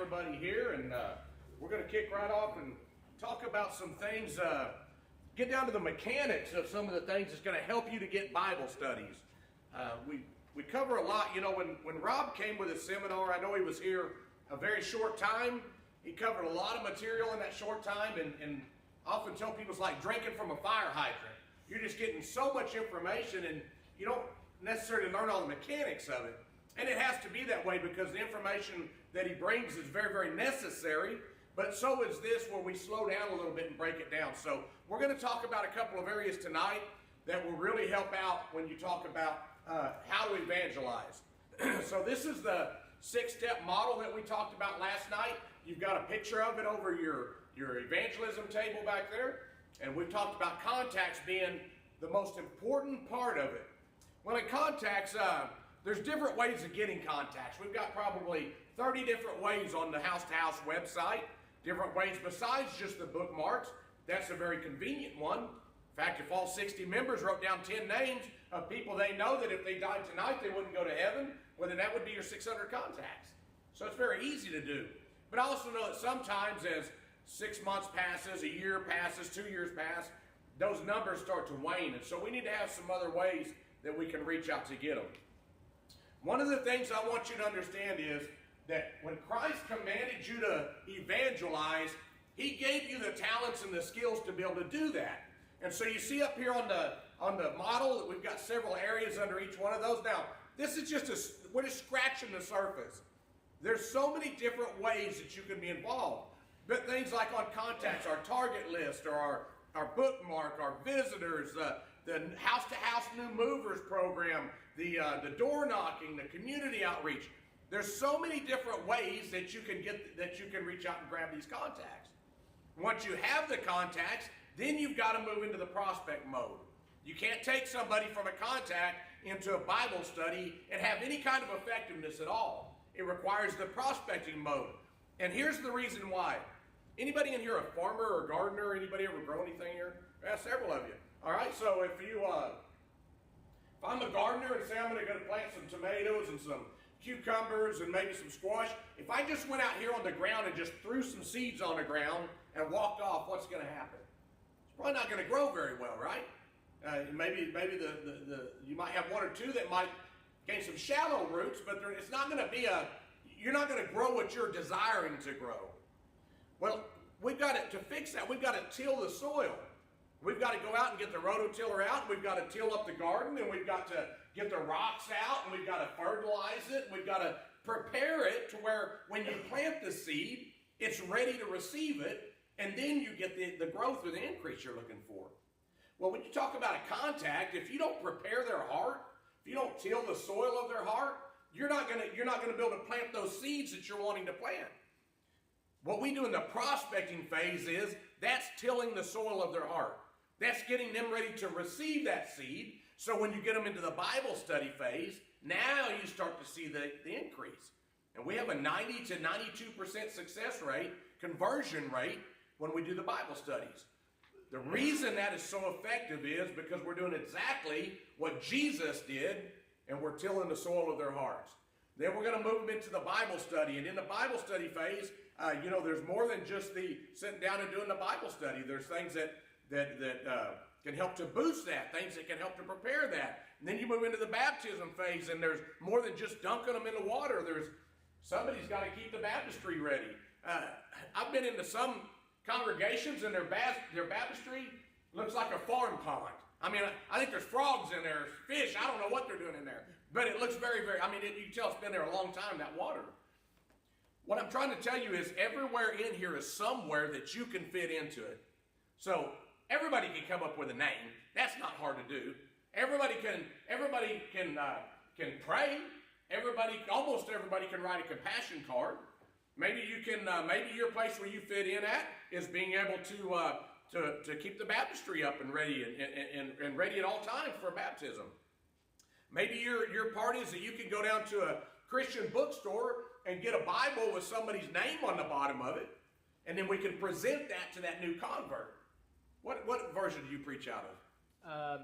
everybody here, and we're going to kick right off and talk about some things, get down to the mechanics of some of the things that's going to help you to get Bible studies. We cover a lot. You know, when Rob came with his seminar, I know he was here a very short time. He covered a lot of material in that short time, and often tell people it's like drinking from a fire hydrant. You're just getting so much information, and you don't necessarily learn all the mechanics of it. And it has to be that way because the information that he brings is very, very necessary. But so is this, where we slow down a little bit and break it down. So we're going to talk about a couple of areas tonight that will really help out when you talk about how to evangelize. So this is the 6-step model that we talked about last night. You've got a picture of it over your evangelism table back there. And we've talked about contacts being the most important part of it. Well, in contacts, there's different ways of getting contacts. We've got probably 30 different ways on the house-to-house website. Different ways besides just the bookmarks. That's a very convenient one. In fact, if all 60 members wrote down 10 names of people they know that if they died tonight they wouldn't go to heaven, well then that would be your 600 contacts. So it's very easy to do. But I also know that sometimes as 6 months passes, a year passes, 2 years pass, those numbers start to wane. And so we need to have some other ways that we can reach out to get them. One of the things I want you to understand is that when Christ commanded you to evangelize, he gave you the talents and the skills to be able to do that. And so you see up here on the model that we've got several areas under each one of those. Now, this is we're just scratching the surface. There's so many different ways that you can be involved. But things like on contacts, our target list, or our bookmark, our visitors, the house-to-house new movers program, the door knocking, the community outreach. There's so many different ways that you can reach out and grab these contacts. Once you have the contacts, then you've got to move into the prospect mode. You can't take somebody from a contact into a Bible study and have any kind of effectiveness at all. It requires the prospecting mode. And here's the reason why. Anybody in here a farmer or gardener? Anybody ever grow anything here? Yeah, several of you. All right, so if I'm a gardener and say I'm going to go plant some tomatoes and some cucumbers and maybe some squash, if I just went out here on the ground and just threw some seeds on the ground and walked off, what's going to happen? It's probably not going to grow very well, right? Maybe you might have one or two that might gain some shallow roots, but it's not going to be you're not going to grow what you're desiring to grow. Well, to fix that, we've got to till the soil. We've got to go out and get the rototiller out, and we've got to till up the garden, and we've got to get the rocks out, and we've got to fertilize it, and we've got to prepare it to where when you plant the seed, it's ready to receive it, and then you get the growth or the increase you're looking for. Well, when you talk about a contact, if you don't prepare their heart, if you don't till the soil of their heart, you're not going to be able to plant those seeds that you're wanting to plant. What we do in the prospecting phase is that's tilling the soil of their heart. That's getting them ready to receive that seed. So when you get them into the Bible study phase, now you start to see the increase. And we have a 90 to 92% success rate, conversion rate, when we do the Bible studies. The reason that is so effective is because we're doing exactly what Jesus did, and we're tilling the soil of their hearts. Then we're going to move them into the Bible study. And in the Bible study phase, there's more than just the sitting down and doing the Bible study. There's things that can help to boost that, things that can help to prepare that. And then you move into the baptism phase, and there's more than just dunking them in the water. Somebody's got to keep the baptistry ready. I've been into some congregations, and their baptistry looks like a farm pond. I mean, I think there's frogs in there, fish. I don't know what they're doing in there. But it looks very, very, you can tell it's been there a long time, that water. What I'm trying to tell you is everywhere in here is somewhere that you can fit into it. So everybody can come up with a name. That's not hard to do. Everybody can pray. Almost everybody can write a compassion card. Maybe your place where you fit in at is being able to keep the baptistry up and ready and ready at all times for baptism. Maybe your part is that you can go down to a Christian bookstore and get a Bible with somebody's name on the bottom of it, and then we can present that to that new convert. What version do you preach out of?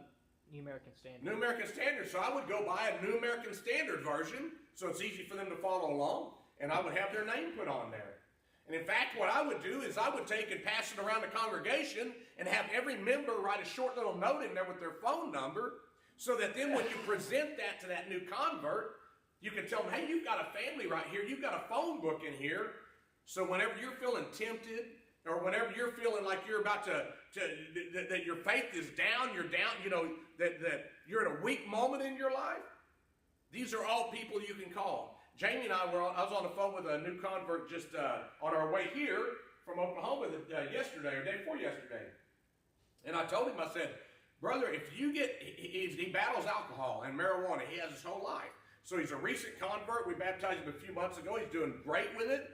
New American Standard. New American Standard. So I would go buy a New American Standard version, so it's easy for them to follow along. and I would have their name put on there. And in fact, what I would do is I would take and pass it around the congregation and have every member write a short little note in there with their phone number, so that then when you present that to that new convert, you can tell them, hey, you've got a family right here. You've got a phone book in here. So whenever you're feeling tempted, or whenever you're feeling like you're about that your faith is down, you're down, that you're in a weak moment in your life, these are all people you can call. Jamie and I I was on the phone with a new convert just on our way here from Oklahoma yesterday, or day before yesterday. And I told him, I said, brother, if you he battles alcohol and marijuana, he has his whole life. So he's a recent convert. We baptized him a few months ago. He's doing great with it.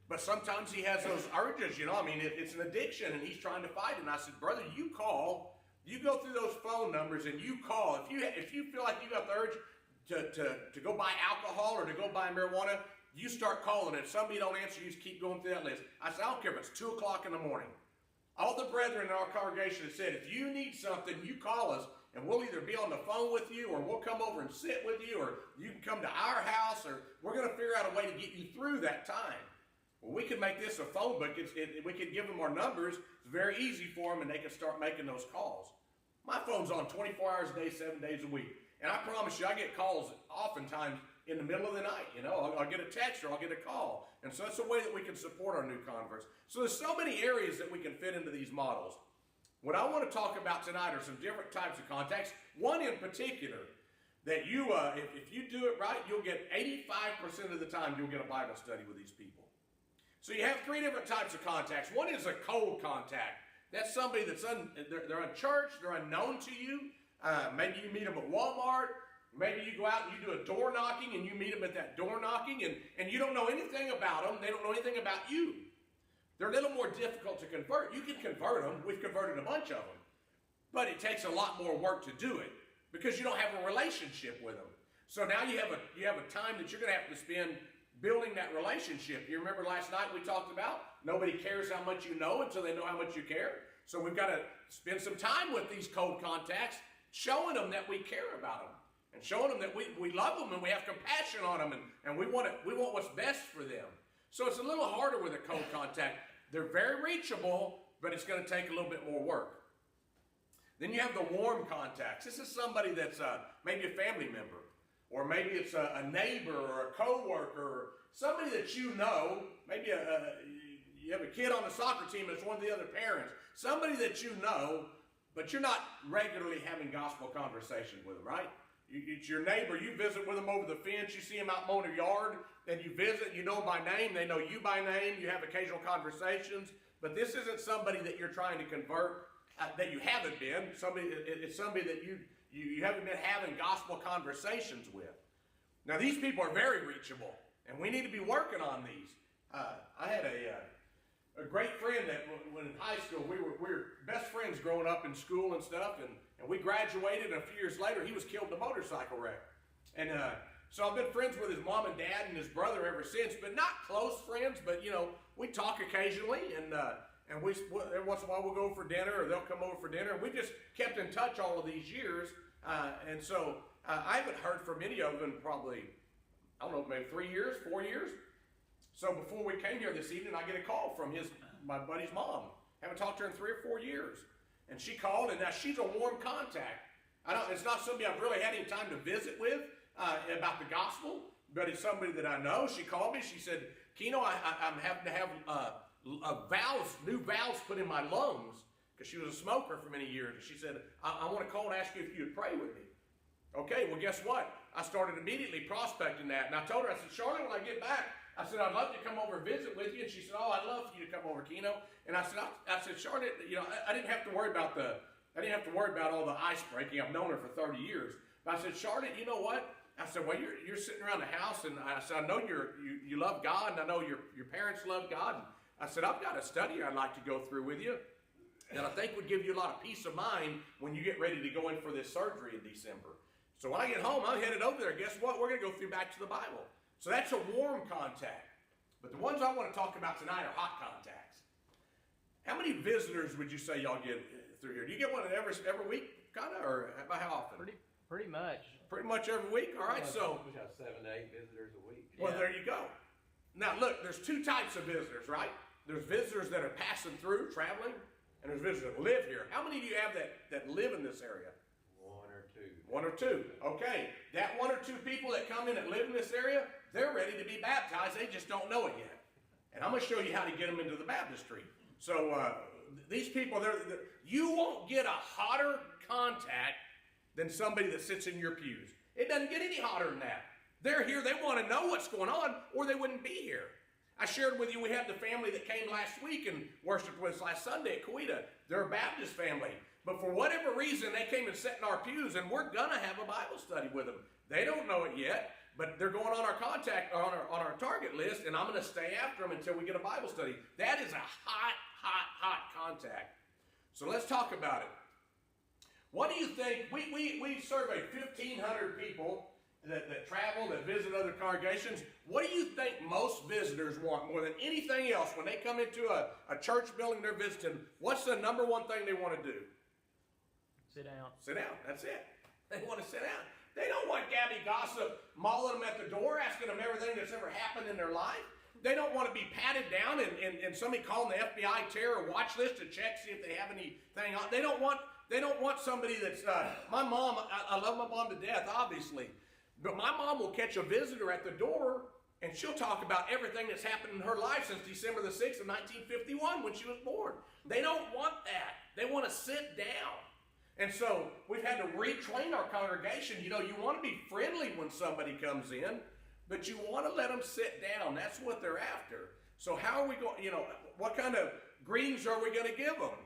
But sometimes he has those urges, it's an addiction, and he's trying to fight it. And I said, brother, you call. You go through those phone numbers and you call. If you feel like you got the urge to go buy alcohol or to go buy marijuana, you start calling. If somebody don't answer, you just keep going through that list. I said, I don't care if it's 2 o'clock in the morning. All the brethren in our congregation have said, if you need something, you call us, and we'll either be on the phone with you, or we'll come over and sit with you, or you can come to our house, or we're going to figure out a way to get you through that time. Well, we can make this a phone book. We can give them our numbers. It's very easy for them, and they can start making those calls. My phone's on 24 hours a day, 7 days a week. And I promise you, I get calls oftentimes in the middle of the night. I'll get a text or I'll get a call. And so that's a way that we can support our new converts. So there's so many areas that we can fit into these models. What I want to talk about tonight are some different types of contacts. One in particular that you, if you do it right, you'll get 85% of the time you'll get a Bible study with these people. So you have 3 different types of contacts. One is a cold contact. That's somebody that's they're unchurched, they're unknown to you. Maybe you meet them at Walmart. Maybe you go out and you do a door knocking and you meet them at that door knocking, and you don't know anything about them. They don't know anything about you. They're a little more difficult to convert. You can convert them. We've converted a bunch of them. But it takes a lot more work to do it because you don't have a relationship with them. So now you have a time that you're going to have to spend building that relationship. You remember last night we talked about nobody cares how much you know until they know how much you care. So we've got to spend some time with these cold contacts, showing them that we care about them and showing them that we love them and we have compassion on them and we want what's best for them. So it's a little harder with a cold contact. They're very reachable, but it's going to take a little bit more work. Then you have the warm contacts. This is somebody that's maybe a family member, or maybe it's a neighbor or a coworker, or somebody that you know. Maybe you have a kid on the soccer team that's one of the other parents. Somebody that you know, but you're not regularly having gospel conversations with them, right? It's your neighbor. You visit with them over the fence. You see them out mowing their yard. Then you visit. You know them by name. They know you by name. You have occasional conversations. But this isn't somebody that you're trying to convert, that you haven't been. It's somebody that you haven't been having gospel conversations with. Now, these people are very reachable, and we need to be working on these. I had a great friend that when in high school, we were best friends growing up in school and stuff, and we graduated, and a few years later, he was killed in a motorcycle wreck. And so I've been friends with his mom and dad and his brother ever since, but not close friends, but, we talk occasionally, and we every once in a while we'll go over for dinner, or they'll come over for dinner. And we just kept in touch all of these years, and so I haven't heard from any of them probably, I don't know, maybe 3 years, 4 years. So before we came here this evening, I get a call from my buddy's mom. Haven't talked to her in 3 or 4 years. And she called, and now she's a warm contact. It's not somebody I've really had any time to visit with about the gospel, but it's somebody that I know. She called me. She said, Keno, I'm having to have new valves put in my lungs, because she was a smoker for many years. And she said, I want to call and ask you if you would pray with me. Okay, well, guess what? I started immediately prospecting that. And I told her, I said, Charlotte, when I get back, I said, I'd love to come over and visit with you. And she said, oh, I'd love for you to come over, Keno. And I said, Charlotte, I didn't have to worry about all the ice breaking. I've known her for 30 years. But I said, Charlotte, you know what? I said, well, you're sitting around the house, and I said, I know you love God, and I know your parents love God. And I said, I've got a study I'd like to go through with you, and I think would give you a lot of peace of mind when you get ready to go in for this surgery in December. So when I get home, I'm headed over there. Guess what? We're going to go through back to the Bible. So that's a warm contact. But the ones I want to talk about tonight are hot contacts. How many visitors would you say y'all get through here? Do you get one every week, kind of, or about how often? Pretty much. Pretty much every week? All right, so. We have 7 to 8 visitors a week. Well, yeah. There you go. Now look, there's two types of visitors, right? There's visitors that are passing through, traveling, and there's visitors that live here. How many do you have that live in this area? One or two. One or two. Okay. That one or two people that come in that live in this area, they're ready to be baptized. They just don't know it yet. And I'm going to show you how to get them into the baptistry. So these people, you won't get a hotter contact than somebody that sits in your pews. It doesn't get any hotter than that. They're here. They want to know what's going on, or they wouldn't be here. I shared with you, we had the family that came last week and worshiped with us last Sunday at Coweta. They're a Baptist family. But for whatever reason, they came and sat in our pews, and we're going to have a Bible study with them. They don't know it yet, but they're going on our on our target list, and I'm going to stay after them until we get a Bible study. That is a hot contact. So let's talk about it. What do you think? We surveyed 1,500 people that travel, that visit other congregations. What do you think most visitors want more than anything else when they come into a church building they're visiting? What's the number one thing they want to do? Sit down. Sit down. That's it. They want to sit down. They don't want Gabby gossip mauling them at the door, asking them everything that's ever happened in their life. They don't want to be patted down and somebody calling the FBI terror watch list to check, see if they have anything on. They don't want somebody that's, my mom, I love my mom to death, obviously. But my mom will catch a visitor at the door, and she'll talk about everything that's happened in her life since December the 6th of 1951 when she was born. They don't want that. They want to sit down. And so we've had to retrain our congregation. You know, you want to be friendly when somebody comes in, but you want to let them sit down. That's what they're after. So how are we going, what kind of greetings are we going to give them?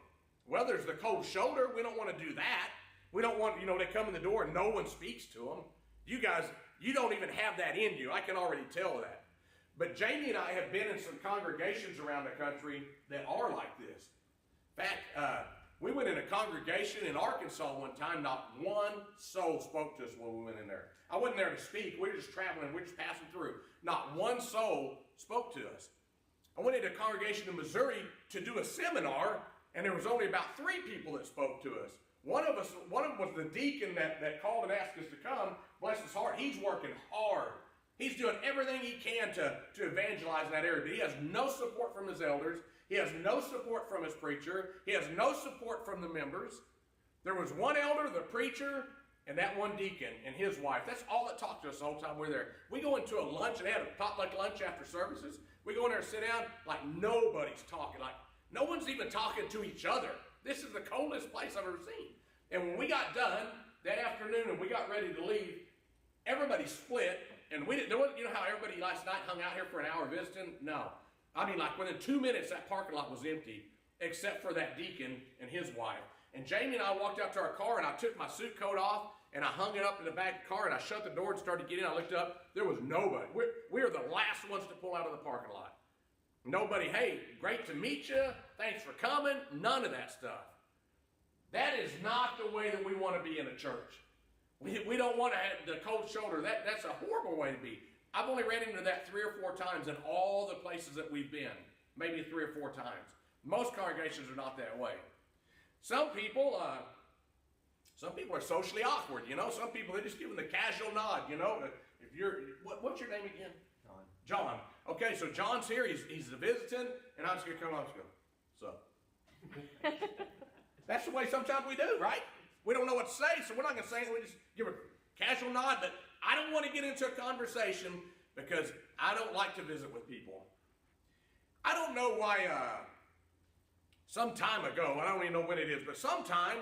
Well, there's the cold shoulder. We don't want to do that. We don't want, they come in the door and no one speaks to them. You guys, you don't even have that in you. I can already tell that. But Jamie and I have been in some congregations around the country that are like this. In fact, we went in a congregation in Arkansas one time. Not one soul spoke to us when we went in there. I wasn't there to speak. We were just traveling. We were just passing through. Not one soul spoke to us. I went into a congregation in Missouri to do a seminar, and there was only about 3 people that spoke to us. One of them was the deacon that called and asked us to come. Bless his heart. He's working hard. He's doing everything he can to evangelize in that area. But he has no support from his elders. He has no support from his preacher. He has no support from the members. There was one elder, the preacher, and that one deacon and his wife. That's all that talked to us the whole time we were there. We go into a lunch, and they had a potluck lunch after services. We go in there and sit down like nobody's talking. Like no one's even talking to each other. This is the coldest place I've ever seen. And when we got done that afternoon and we got ready to leave, everybody split. And there wasn't, how everybody last night hung out here for an hour visiting? No. I mean, like within 2 minutes, that parking lot was empty, except for that deacon and his wife. And Jamie and I walked out to our car, and I took my suit coat off, and I hung it up in the back of the car, and I shut the door and started getting in. I looked up. There was nobody. We were the last ones to pull out of the parking lot. Nobody, hey, great to meet you. Thanks for coming. None of that stuff. That is not the way that we want to be in a church. We don't want to have the cold shoulder. That's a horrible way to be. I've only ran into that 3 or 4 times in all the places that we've been. Maybe 3 or 4 times. Most congregations are not that way. Some people are socially awkward, Some people, they just give them the casual nod, If you're, what's your name again? John. Okay, so John's here. He's visiting, and I'm just going to come on and go, so. That's the way sometimes we do, right? We don't know what to say, so we're not going to say anything. We just give a casual nod, but I don't want to get into a conversation because I don't like to visit with people. I don't know why some time ago, I don't even know when it is, but sometime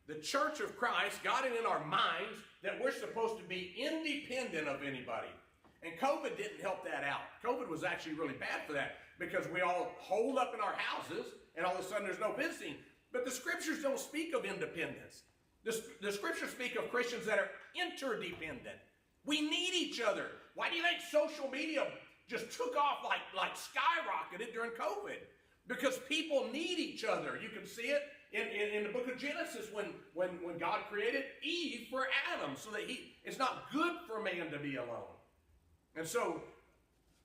the Church of Christ got it in our minds that we're supposed to be independent of anybody. And COVID didn't help that out. COVID was actually really bad for that because we all holed up in our houses and all of a sudden there's no visiting. But the scriptures don't speak of independence. The scriptures speak of Christians that are interdependent. We need each other. Why do you think social media just took off like skyrocketed during COVID? Because people need each other. You can see it in the book of Genesis when God created Eve for Adam so that it's not good for man to be alone. And so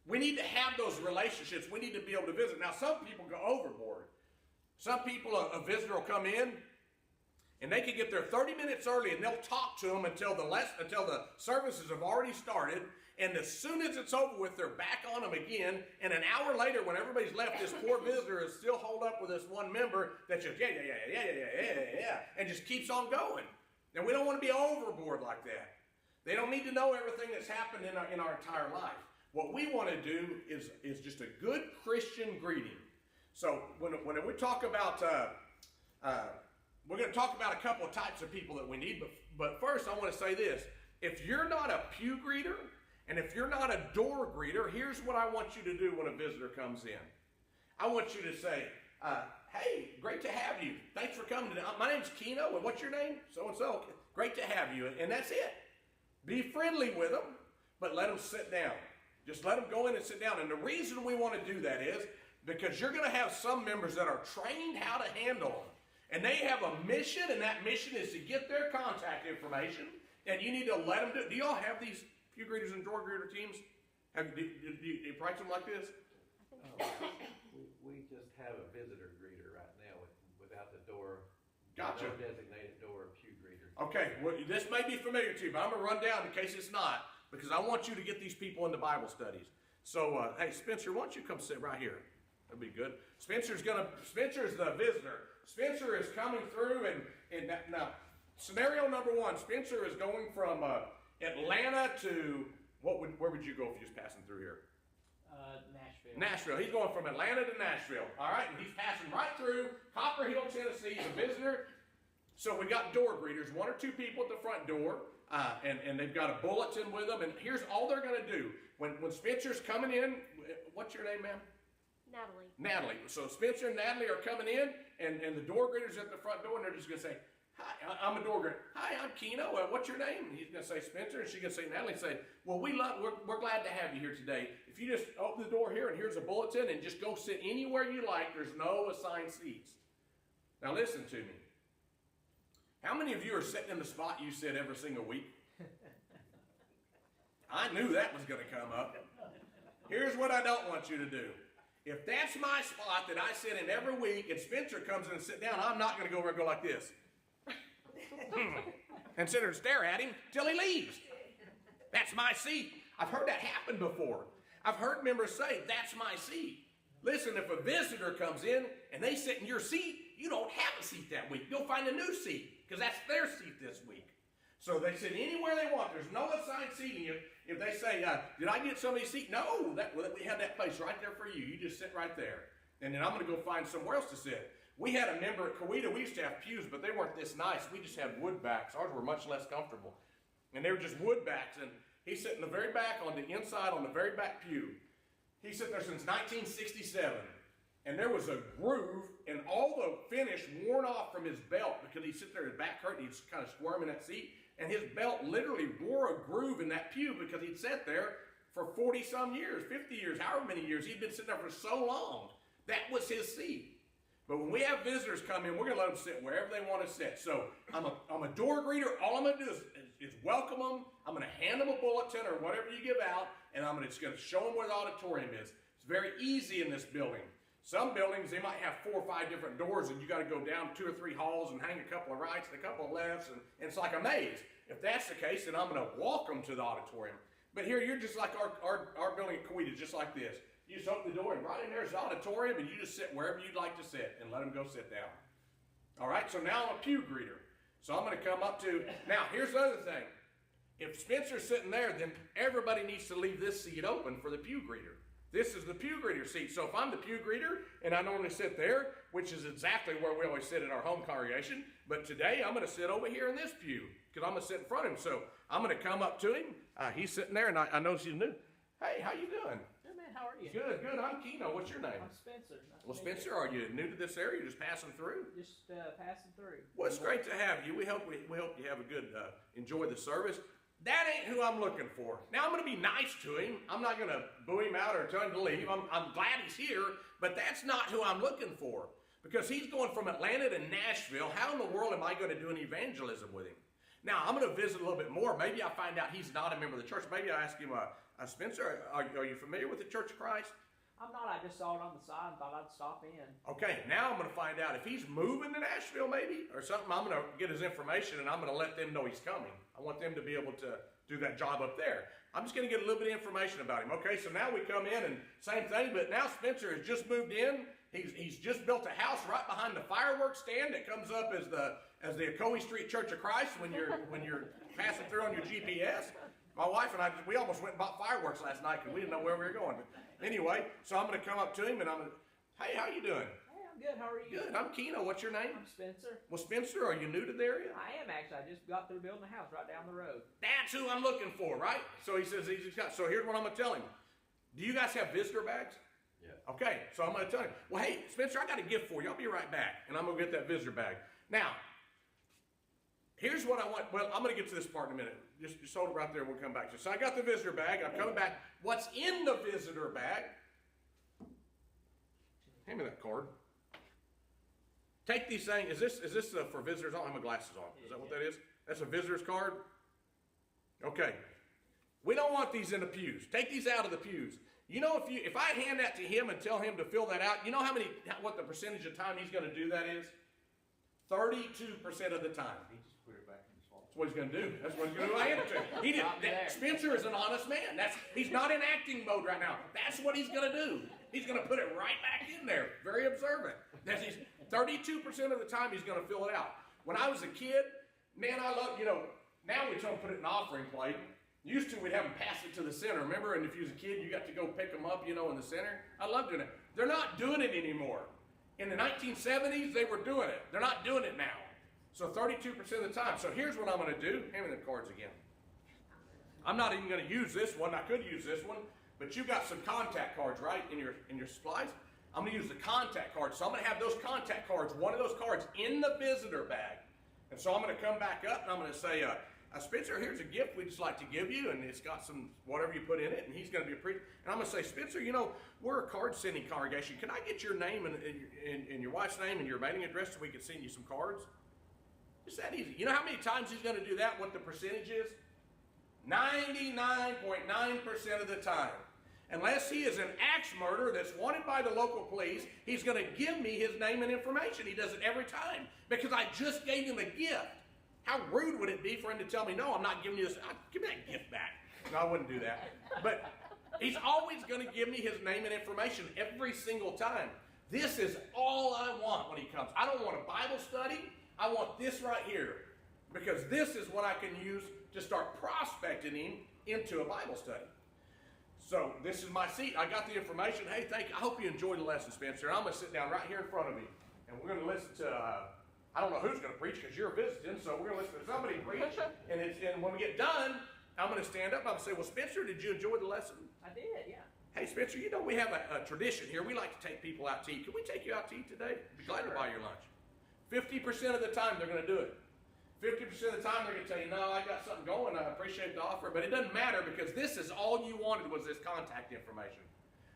we need to have those relationships. We need to be able to visit. Now, some people go overboard. Some people, a visitor will come in, and they can get there 30 minutes early, and they'll talk to them until the services have already started, And as soon as it's over with, they're back on them again. And an hour later, when everybody's left, this poor visitor is still holed up with this one member that just, yeah, and just keeps on going. And we don't want to be overboard like that. They don't need to know everything that's happened in our entire life. What we want to do is just a good Christian greeting. So when we talk about, we're going to talk about a couple of types of people that we need. But first, I want to say this. If you're not a pew greeter, and if you're not a door greeter, here's what I want you to do when a visitor comes in. I want you to say, hey, great to have you. Thanks for coming. My name's Keno, and what's your name? So-and-so. Great to have you. And that's it. Be friendly with them, but let them sit down. Just let them go in and sit down. And the reason we want to do that is because you're going to have some members that are trained how to handle them. And they have a mission, and that mission is to get their contact information. And you need to let them do it. Do y'all have these pew greeters and door greeter teams? Do you practice them like this? We just have a visitor greeter right now without the door. Gotcha. No designated door or pew greeter. Okay, well, this may be familiar to you, but I'm going to run down in case it's not, because I want you to get these people into Bible studies. So, hey, Spencer, why don't you come sit right here? That'd be good. Spencer's the visitor. Spencer is coming through, and now, scenario number one, Spencer is going from Atlanta to, where would you go if you was passing through here? Nashville. He's going from Atlanta to Nashville. All right, and he's passing right through Copper Hill, Tennessee. He's a visitor. So we got door greeters, one or two people at the front door, and they've got a bulletin with them. And here's all they're going to do. When Spencer's coming in, what's your name, ma'am? Natalie. So Spencer and Natalie are coming in, and the door greeter's at the front door, and they're just going to say, hi, I'm a door greeter. Hi, I'm Keno. What's your name? And he's going to say Spencer, and she's going to say Natalie, and say, well, we're glad to have you here today. If you just open the door here, and here's a bulletin, and just go sit anywhere you like, there's no assigned seats. Now listen to me. How many of you are sitting in the spot you sit every single week? I knew that was going to come up. Here's what I don't want you to do. If that's my spot that I sit in every week and Spencer comes in and sit down, I'm not going to go over and go like this. And sit there and stare at him till he leaves. That's my seat. I've heard that happen before. I've heard members say, that's my seat. Listen, if a visitor comes in and they sit in your seat, you don't have a seat that week. You'll find a new seat because that's their seat this week. So they sit anywhere they want. There's no assigned seating. If they say, did I get somebody's seat? No, we have that place right there for you. You just sit right there. And then I'm going to go find somewhere else to sit. We had a member at Coweta. We used to have pews, but they weren't this nice. We just had wood backs. Ours were much less comfortable. And they were just wood backs. And he's sitting in the very back on the inside on the very back pew. He's sitting there since 1967. And there was a groove and all the finish worn off from his belt because he'd sit there, his back hurt, and he'd kind of squirm in that seat. And his belt literally wore a groove in that pew because he'd sat there for 40-some years, 50 years, however many years. He'd been sitting there for so long. That was his seat. But when we have visitors come in, we're going to let them sit wherever they want to sit. So I'm a door greeter. All I'm going to do is welcome them. I'm going to hand them a bulletin or whatever you give out, and I'm just going to show them where the auditorium is. It's very easy in this building. Some buildings, they might have 4 or 5 different doors, and you got to go down 2 or 3 halls and hang a couple of rights and a couple of lefts, and it's like a maze. If that's the case, then I'm going to walk them to the auditorium. But here, you're just like our building at Coweta, just like this. You just open the door, and right in there is the auditorium, and you just sit wherever you'd like to sit and let them go sit down. All right, so now I'm a pew greeter. So I'm going to come up to, now here's the other thing. If Spencer's sitting there, then everybody needs to leave this seat open for the pew greeter. This is the pew greeter seat. So if I'm the pew greeter, and I normally sit there, which is exactly where we always sit at our home congregation, but today I'm going to sit over here in this pew because I'm going to sit in front of him. So I'm going to come up to him. He's sitting there, and I notice he's new. Hey, how you doing? Good, man. How are you? Good. I'm Keno. What's your name? I'm Spencer. Well, Spencer, are you new to this area? You're just passing through? Just passing through. Well, it's great to have you. We hope you have a good, enjoy the service. That ain't who I'm looking for. Now, I'm going to be nice to him. I'm not going to boo him out or tell him to leave. I'm glad he's here, but that's not who I'm looking for. Because he's going from Atlanta to Nashville. How in the world am I going to do an evangelism with him? Now, I'm going to visit a little bit more. Maybe I find out he's not a member of the church. Maybe I ask him, Spencer, are you familiar with the Church of Christ? I'm not. I just saw it on the side and thought I'd stop in. Okay, now I'm going to find out if he's moving to Nashville maybe or something. I'm going to get his information and I'm going to let them know he's coming. I want them to be able to do that job up there. I'm just going to get a little bit of information about him. Okay, so now we come in and same thing, but now Spencer has just moved in. He's just built a house right behind the fireworks stand that comes up as the Ocoee Street Church of Christ when you're passing through on your GPS. My wife and I, we almost went and bought fireworks last night because we didn't know where we were going. But anyway, so I'm going to come up to him and I'm going to, hey, how you doing? Hey, I'm good. How are you? Good. I'm Keno. What's your name? I'm Spencer. Well, Spencer, are you new to the area? I am actually. I just got through building a house right down the road. That's who I'm looking for, right? So he says he's got. So here's what I'm going to tell him. Do you guys have visitor bags? Yeah. Okay, so I'm going to tell him, well, hey, Spencer, I got a gift for you. I'll be right back. And I'm going to get that visitor bag. Now, here's what I want. Well, I'm going to get to this part in a minute. Just hold it right there. We'll come back to it. So I got the visitor bag. I'm coming back. What's in the visitor bag? Hand me that card. Take these things. Is this for visitors? I don't have my glasses on. Is that what that is? That's a visitor's card? Okay. We don't want these in the pews. Take these out of the pews. You know, if I hand that to him and tell him to fill that out, you know what the percentage of time he's going to do that is? 32% of the time. He just put it back in his phone. That's what he's going to do. That's what he's going to do. I hand it to him. He did. Spencer is an honest man. He's not in acting mode right now. That's what he's going to do. He's going to put it right back in there. Very observant. 32% of the time he's going to fill it out. When I was a kid, man, I love, now we try to put it in an offering plate. Used to, we'd have them pass it to the center. Remember, and if you was a kid, you got to go pick them up, in the center. I love doing it. They're not doing it anymore. In the 1970s, they were doing it. They're not doing it now. So 32% of the time. So here's what I'm going to do. Hand me the cards again. I'm not even going to use this one. I could use this one, but you've got some contact cards, right, in your supplies. I'm going to use the contact cards. So I'm going to have those contact cards, one of those cards, in the visitor bag. And so I'm going to come back up and I'm going to say, Spencer, here's a gift we'd just like to give you, and it's got some whatever you put in it, and he's going to be a preacher. And I'm going to say, Spencer, we're a card-sending congregation. Can I get your name and your wife's name and your mailing address so we can send you some cards? It's that easy. You know how many times he's going to do that, what the percentage is? 99.9% of the time. Unless he is an axe murderer that's wanted by the local police, he's going to give me his name and information. He does it every time because I just gave him a gift. How rude would it be for him to tell me, no, I'm not giving you this. Give me that gift back. No, I wouldn't do that. But he's always going to give me his name and information every single time. This is all I want when he comes. I don't want a Bible study. I want this right here because this is what I can use to start prospecting him into a Bible study. So this is my seat. I got the information. Hey, thank you. I hope you enjoyed the lesson, Spencer. And I'm going to sit down right here in front of me. And we're going to listen to, I don't know who's going to preach because you're visiting. So we're going to listen to somebody preach. And when we get done, I'm going to stand up. I'm going to say, well, Spencer, did you enjoy the lesson? I did, yeah. Hey, Spencer, we have a tradition here. We like to take people out to eat. Can we take you out to eat today? Be glad to buy your lunch. 50% of the time, they're going to do it. 50% of the time, they're going to tell you, no, I got something going. I appreciate the offer. But it doesn't matter because this is all you wanted was this contact information.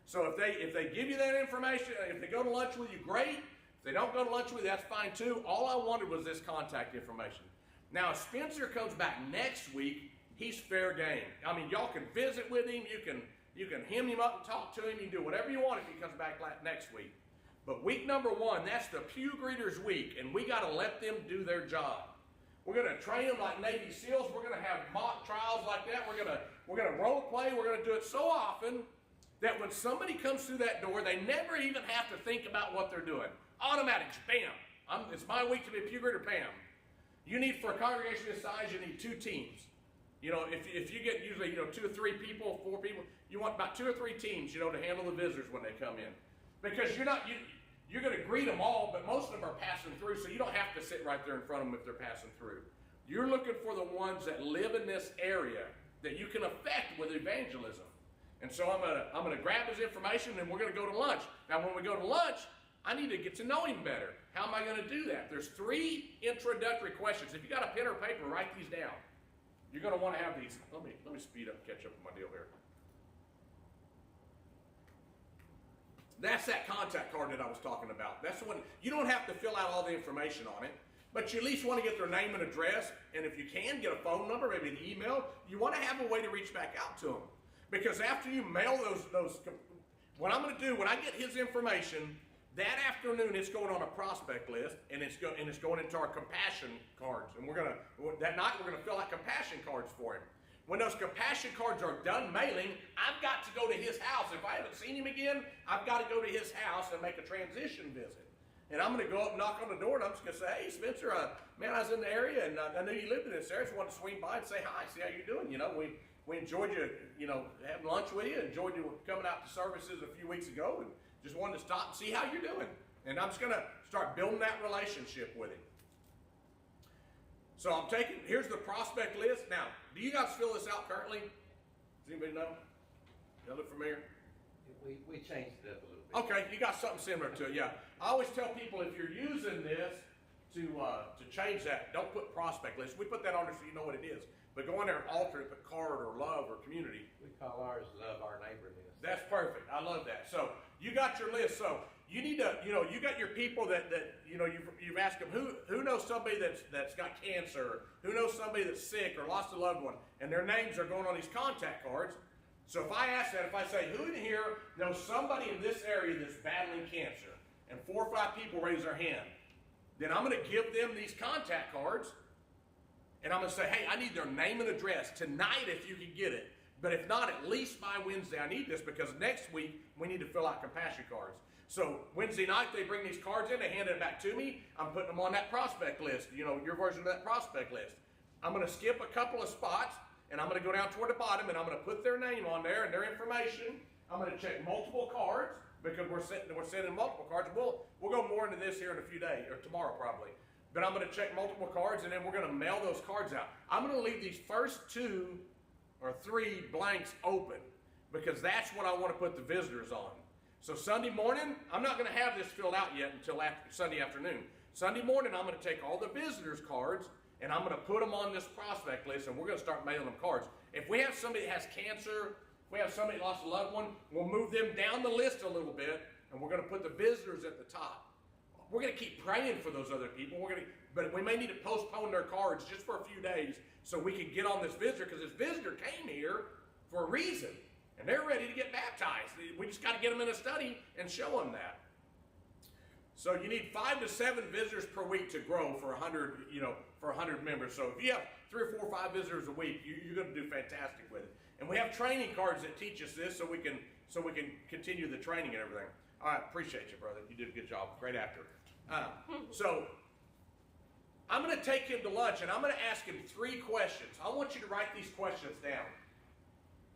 So if they give you that information, if they go to lunch with you, great. If they don't go to lunch with you, that's fine too. All I wanted was this contact information. Now, if Spencer comes back next week, he's fair game. I mean, y'all can visit with him. You can hem him up and talk to him. You can do whatever you want if he comes back next week. But week number 1, that's the Pew Greeters week, and we got to let them do their job. We're going to train them like Navy SEALs. We're going to have mock trials like that. We're going to role play. We're going to do it so often that when somebody comes through that door, they never even have to think about what they're doing. Automatic, bam. It's my week to be a Pew Greeter, bam. You need, for a congregation this size, you need 2 teams. If you get usually 2 or 3 people, 4 people, you want about 2 or 3 teams, to handle the visitors when they come in. Because you're going to greet them all, but most of them are passing through, so you don't have to sit right there in front of them if they're passing through. You're looking for the ones that live in this area that you can affect with evangelism. And so I'm going to grab his information, and we're going to go to lunch. Now, when we go to lunch, I need to get to know him better. How am I going to do that? There's 3 introductory questions. If you got a pen or paper, write these down. You're going to want to have these. Let me speed up and catch up with my deal here. That's that contact card that I was talking about. That's the one. You don't have to fill out all the information on it, but you at least want to get their name and address, and if you can, get a phone number, maybe an email. You want to have a way to reach back out to them. Because after you mail those, what I'm going to do, when I get his information, that afternoon it's going on a prospect list, and it's going into our compassion cards. And that night we're going to fill out compassion cards for him. When those compassion cards are done mailing, I've got to go to his house. If I haven't seen him again, I've got to go to his house and make a transition visit. And I'm going to go up and knock on the door, and I'm just going to say, hey, Spencer, man, I was in the area, and I knew you lived in this area, so I wanted to swing by and say hi, see how you're doing. You know, we enjoyed you, you know, having lunch with you, enjoyed you coming out to services a few weeks ago, and just wanted to stop and see how you're doing. And I'm just going to start building that relationship with him. So I'm taking, here's the prospect list. Now, do you guys fill this out currently? Does anybody know? Y'all look familiar? We changed it up a little bit. Okay, you got something similar to it, yeah. I always tell people if you're using this to change that, don't put prospect list. We put that on there so you know what it is. But go in there and alter it, put card or love or community. We call ours Love Our Neighbor list. That's perfect. I love that. So you got your list. So you need to, you know, you got your people that you know, you've asked them who knows somebody that's got cancer, who knows somebody that's sick or lost a loved one, and their names are going on these contact cards. So if I ask that, if I say, who in here knows somebody in this area that's battling cancer, and 4 or 5 people raise their hand, then I'm going to give them these contact cards, and I'm going to say, hey, I need their name and address tonight if you can get it. But if not, at least by Wednesday, I need this because next week we need to fill out compassion cards. So Wednesday night, they bring these cards in, they hand it back to me. I'm putting them on that prospect list, you know, your version of that prospect list. I'm going to skip a couple of spots, and I'm going to go down toward the bottom, and I'm going to put their name on there and their information. I'm going to check multiple cards because we're sending multiple cards. We'll go more into this here in a few days, or tomorrow probably. But I'm going to check multiple cards, and then we're going to mail those cards out. I'm going to leave these first 2 or 3 blanks open because that's what I want to put the visitors on. So Sunday morning, I'm not going to have this filled out yet until Sunday afternoon. Sunday morning, I'm going to take all the visitors' cards and I'm going to put them on this prospect list, and we're going to start mailing them cards. If we have somebody that has cancer, if we have somebody that lost a loved one, we'll move them down the list a little bit, and we're going to put the visitors at the top. We're going to keep praying for those other people. But we may need to postpone their cards just for a few days so we can get on this visitor, because this visitor came here for a reason, and they're ready to get baptized. We just got to get them in a study and show them that. So you need 5 to 7 visitors per week to grow for 100, you know, for 100 members. So if you have 3 or 4 or 5 visitors a week, you're going to do fantastic with it. And we have training cards that teach us this, so we can continue the training and everything. All right, appreciate you, brother. You did a good job. Great actor. So I'm going to take him to lunch, and I'm going to ask him 3 questions. I want you to write these questions down.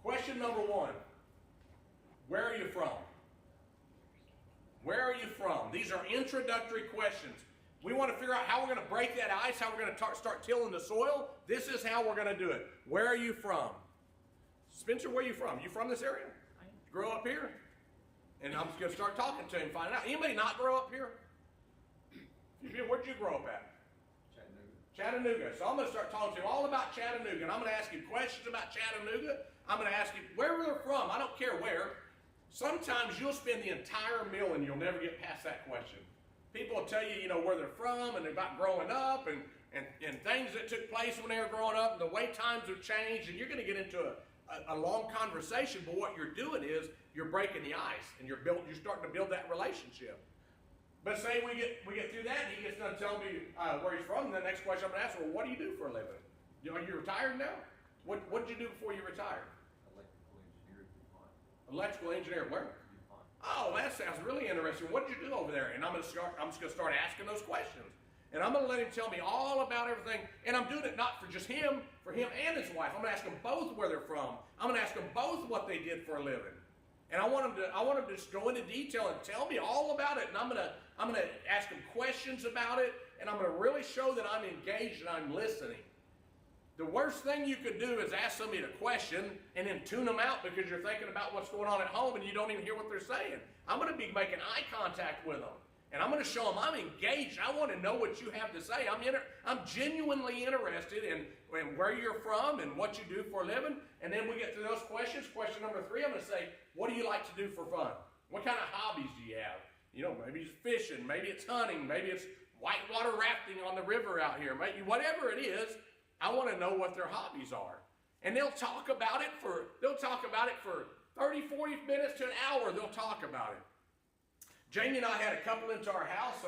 Question number 1, where are you from? Where are you from? These are introductory questions. We want to figure out how we're going to break that ice, how we're going to start tilling the soil. This is how we're going to do it. Where are you from? Spencer, where are you from? You from this area? You grow up here? And I'm just going to start talking to him, finding out. Anybody not grow up here? Where'd you grow up at? Chattanooga. So I'm going to start talking to him all about Chattanooga, and I'm going to ask him questions about Chattanooga. I'm going to ask him where they're from. I don't care where. Sometimes you'll spend the entire meal and you'll never get past that question. People will tell you, you know, where they're from and about growing up and things that took place when they were growing up and the way times have changed, and you're going to get into a long conversation, but what you're doing is you're breaking the ice and you're starting to build that relationship. But say we get through that and he gets done telling me where he's from, and the next question I'm going to ask, well, what do you do for a living? Are you retired now? What did you do before you retired? Electrical engineer where? Oh, that sounds really interesting. What did you do over there? And I'm just going to start asking those questions. And I'm going to let him tell me all about everything. And I'm doing it not for just him, for him and his wife. I'm going to ask them both where they're from. I'm going to ask them both what they did for a living. And I want them to just go into detail and tell me all about it. And I'm going to ask them questions about it. And I'm going to really show that I'm engaged and I'm listening. The worst thing you could do is ask somebody a question and then tune them out because you're thinking about what's going on at home and you don't even hear what they're saying. I'm going to be making eye contact with them. And I'm going to show them I'm engaged. I want to know what you have to say. I'm genuinely interested in where you're from and what you do for a living. And then we get to those questions. Question number 3, I'm going to say, what do you like to do for fun? What kind of hobbies do you have? You know, maybe it's fishing. Maybe it's hunting. Maybe it's whitewater rafting on the river out here. Maybe whatever it is. I want to know what their hobbies are. And they'll talk about it for 30, 40 minutes to an hour. They'll talk about it. Jamie and I had a couple into our house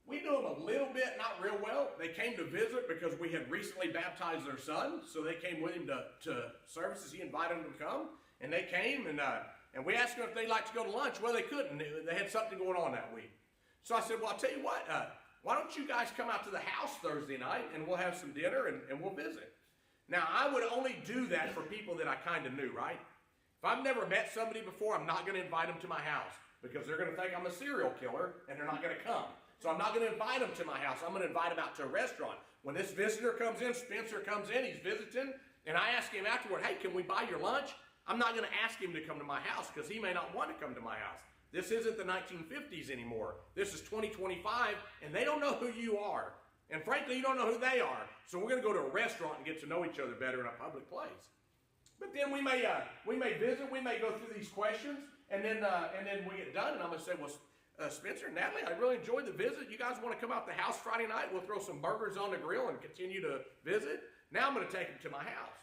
We knew them a little bit, not real well. They came to visit because we had recently baptized their son, so they came with him to services. He invited them to come, and they came, and we asked them if they'd like to go to lunch. Well, they couldn't. They had something going on that week. So I said, well, I'll tell you what, why don't you guys come out to the house Thursday night, and we'll have some dinner, and we'll visit. Now, I would only do that for people that I kind of knew, right? If I've never met somebody before, I'm not going to invite them to my house because they're going to think I'm a serial killer, and they're not going to come. So I'm not going to invite them to my house. I'm going to invite them out to a restaurant. When this visitor comes in, Spencer comes in, he's visiting, and I ask him afterward, hey, can we buy your lunch? I'm not going to ask him to come to my house because he may not want to come to my house. This isn't the 1950s anymore. This is 2025, and they don't know who you are. And frankly, you don't know who they are. So we're going to go to a restaurant and get to know each other better in a public place. But then we may visit, we may go through these questions, and then we get done, and I'm going to say, well, Spencer and Natalie, I really enjoyed the visit. You guys want to come out to the house Friday night? We'll throw some burgers on the grill and continue to visit. Now I'm going to take them to my house.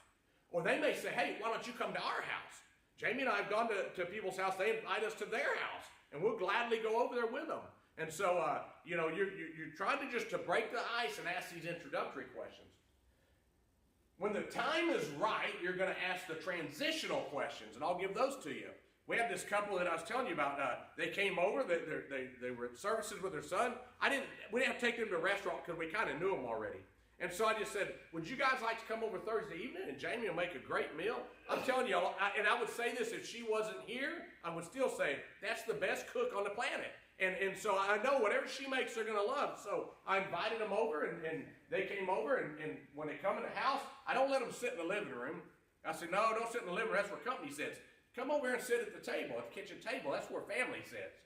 Or they may say, hey, why don't you come to our house? Jamie and I have gone to people's house. They invite us to their house, and we'll gladly go over there with them. And so, you're trying to break the ice and ask these introductory questions. When the time is right, you're going to ask the transitional questions, and I'll give those to you. We had this couple that I was telling you about. They came over. They were at services with their son. We didn't have to take them to a restaurant because we kind of knew them already. And so I just said, would you guys like to come over Thursday evening? And Jamie will make a great meal. I'm telling you, and I would say this if she wasn't here, I would still say, that's the best cook on the planet. And so I know whatever she makes, they're going to love. So I invited them over, and they came over. And when they come in the house, I don't let them sit in the living room. I said, no, don't sit in the living room. That's where company sits. Come over here and sit at the table, at the kitchen table. That's where family sits.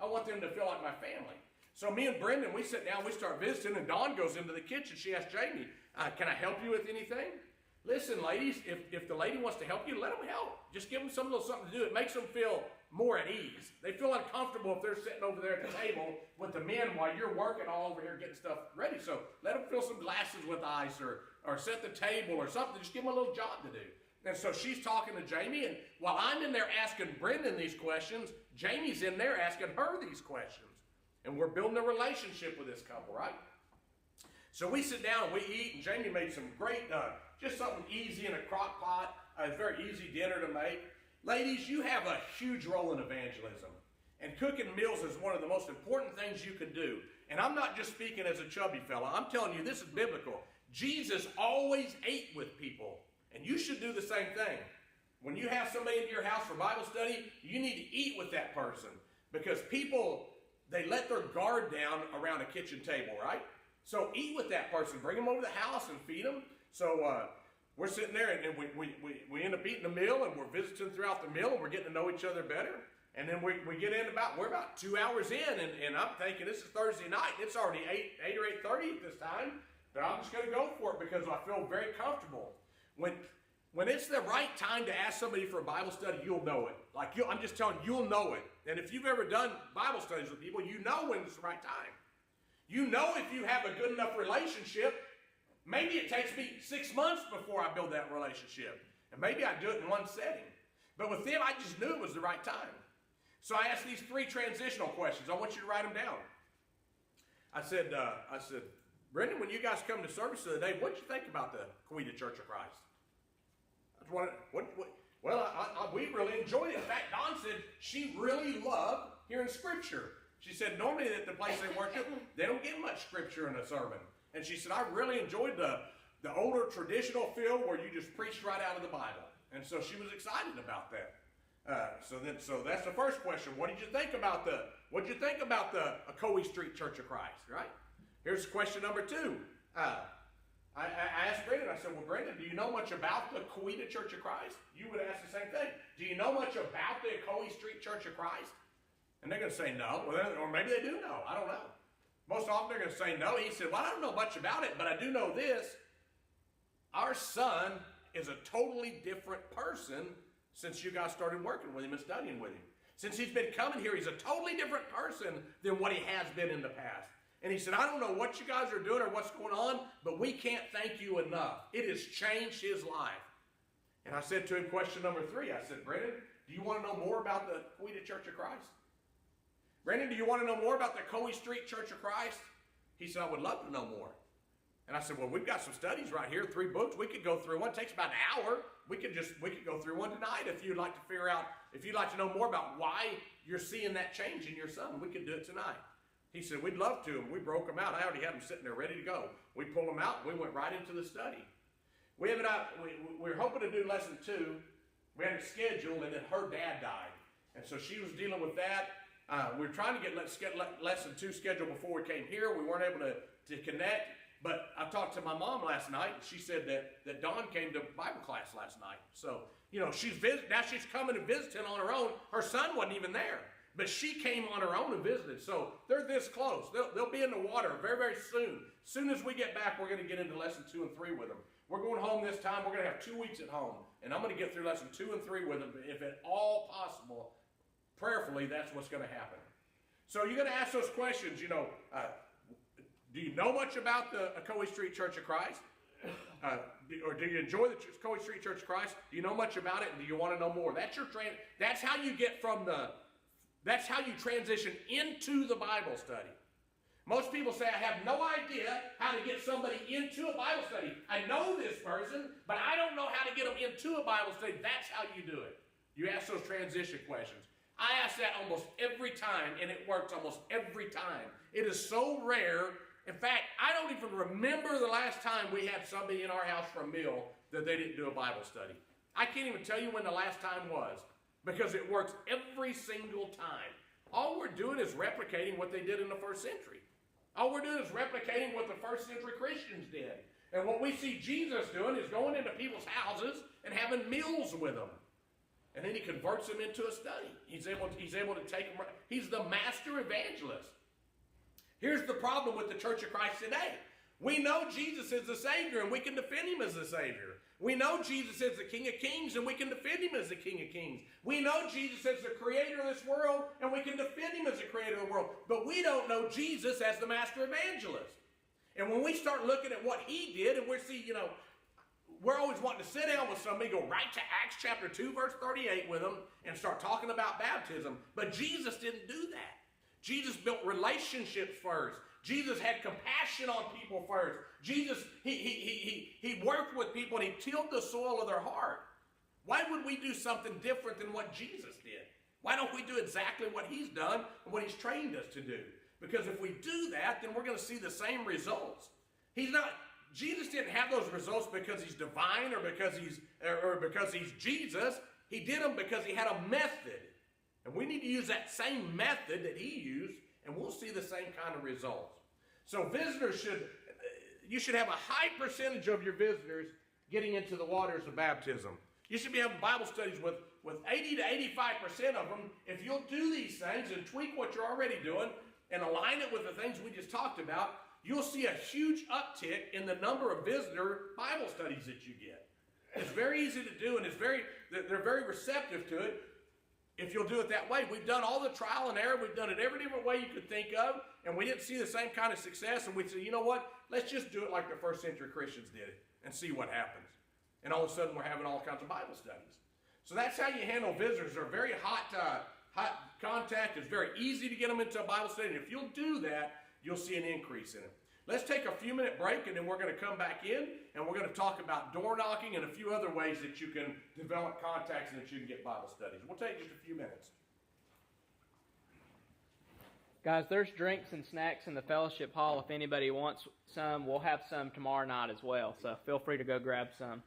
I want them to feel like my family. So me and Brendan, we sit down, we start visiting, and Dawn goes into the kitchen. She asks Jamie, can I help you with anything? Listen, ladies, if the lady wants to help you, let them help. Just give them some little something to do. It makes them feel more at ease. They feel uncomfortable if they're sitting over there at the table with the men while you're working all over here getting stuff ready. So let them fill some glasses with ice or set the table or something. Just give them a little job to do. And so she's talking to Jamie, and while I'm in there asking Brendan these questions, Jamie's in there asking her these questions. And we're building a relationship with this couple, right? So we sit down and we eat, and Jamie made some great, just something easy in a crock pot. It's a very easy dinner to make. Ladies, you have a huge role in evangelism. And cooking meals is one of the most important things you can do. And I'm not just speaking as a chubby fella. I'm telling you, this is biblical. Jesus always ate with people. And you should do the same thing. When you have somebody into your house for Bible study, you need to eat with that person. Because people, they let their guard down around a kitchen table, right? So eat with that person. Bring them over to the house and feed them. So we're sitting there, and we end up eating the meal, and we're visiting throughout the meal, and we're getting to know each other better. And then we get in we're about 2 hours in, and I'm thinking this is Thursday night. It's already 8 or 8:30 at this time. But I'm just going to go for it because I feel very comfortable. When it's the right time to ask somebody for a Bible study, you'll know it. I'm just telling you, you'll know it. And if you've ever done Bible studies with people, you know when it's the right time. You know if you have a good enough relationship. Maybe it takes me 6 months before I build that relationship. And maybe I do it in one setting. But with them, I just knew it was the right time. So I asked these 3 transitional questions. I want you to write them down. I said, Brendan, when you guys come to service the other day, what did you think about the Coweta Church of Christ? We really enjoyed it. In fact, Dawn said she really loved hearing Scripture. She said normally at the place they worship, they don't get much Scripture in a sermon. And she said, I really enjoyed the older traditional feel where you just preached right out of the Bible. And so she was excited about that. So that's the first question. What did you think about the Ocoee Street Church of Christ, right? Here's question number 2. I asked Brendan, I said, well, Brendan, do you know much about the Coweta Church of Christ? You would ask the same thing. Do you know much about the Ocoee Street Church of Christ? And they're going to say no. Or maybe they do know. I don't know. Most often they're going to say no. He said, well, I don't know much about it, but I do know this. Our son is a totally different person since you guys started working with him and studying with him. Since he's been coming here, he's a totally different person than what he has been in the past. And he said, I don't know what you guys are doing or what's going on, but we can't thank you enough. It has changed his life. And I said to him, question number 3, I said, Brendan, do you want to know more about the Coweta Church of Christ? Brendan, do you want to know more about the Ocoee Street Church of Christ? He said, I would love to know more. And I said, well, we've got some studies right here, 3 books. We could go through one. It takes about an hour. We could go through one tonight if you'd like to figure out, if you'd like to know more about why you're seeing that change in your son. We could do it tonight. He said, we'd love to. And we broke them out. I already had them sitting there ready to go. We pulled them out, and we went right into the study. We're hoping to do lesson 2. We had it scheduled, and then her dad died. And so she was dealing with that. We were trying to get lesson 2 scheduled before we came here. We weren't able to connect. But I talked to my mom last night, and she said that Dawn came to Bible class last night. So, now she's coming and visiting on her own. Her son wasn't even there. But she came on her own and visited. So they're this close. They'll be in the water very, very soon. As soon as we get back, we're going to get into lesson 2 and 3 with them. We're going home this time. We're going to have 2 weeks at home. And I'm going to get through lesson 2 and 3 with them. If at all possible, prayerfully, that's what's going to happen. So you're going to ask those questions, do you know much about the Coe Street Church of Christ? Or do you enjoy the Coe Street Church of Christ? Do you know much about it? And do you want to know more? That's how you get that's how you transition into the Bible study. Most people say, I have no idea how to get somebody into a Bible study. I know this person, but I don't know how to get them into a Bible study. That's how you do it. You ask those transition questions. I ask that almost every time, and it works almost every time. It is so rare. In fact, I don't even remember the last time we had somebody in our house for a meal that they didn't do a Bible study. I can't even tell you when the last time was, because it works every single time. All we're doing is replicating what they did in the first century. All we're doing is replicating what the first century Christians did. And what we see Jesus doing is going into people's houses and having meals with them. And then he converts them into a study. He's able to take them. He's the master evangelist. Here's the problem with the Church of Christ today. We know Jesus is the Savior, and we can defend him as the Savior. We know Jesus is the King of Kings, and we can defend him as the King of Kings. We know Jesus is the creator of this world, and we can defend him as the creator of the world. But we don't know Jesus as the master evangelist. And when we start looking at what he did, and we're always wanting to sit down with somebody, go right to Acts chapter 2, verse 38 with them, and start talking about baptism. But Jesus didn't do that. Jesus built relationships first. Jesus had compassion on people first. Jesus, he worked with people, and he tilled the soil of their heart. Why would we do something different than what Jesus did? Why don't we do exactly what he's done and what he's trained us to do? Because if we do that, then we're going to see the same results. Jesus didn't have those results because he's divine or because he's Jesus. He did them because he had a method. And we need to use that same method that he used, and we'll see the same kind of results. So visitors you should have a high percentage of your visitors getting into the waters of baptism. You should be having Bible studies with 80 to 85% of them. If you'll do these things and tweak what you're already doing and align it with the things we just talked about, you'll see a huge uptick in the number of visitor Bible studies that you get. It's very easy to do, and they're very receptive to it. If you'll do it that way, we've done all the trial and error. We've done it every different way you could think of, and we didn't see the same kind of success. And we said, you know what? Let's just do it like the first century Christians did it and see what happens. And all of a sudden, we're having all kinds of Bible studies. So that's how you handle visitors. They're very hot contact. It's very easy to get them into a Bible study. And if you'll do that, you'll see an increase in it. Let's take a few-minute break, and then we're going to come back in, and we're going to talk about door knocking and a few other ways that you can develop contacts and that you can get Bible studies. We'll take just a few minutes. Guys, there's drinks and snacks in the fellowship hall. If anybody wants some, we'll have some tomorrow night as well. So feel free to go grab some.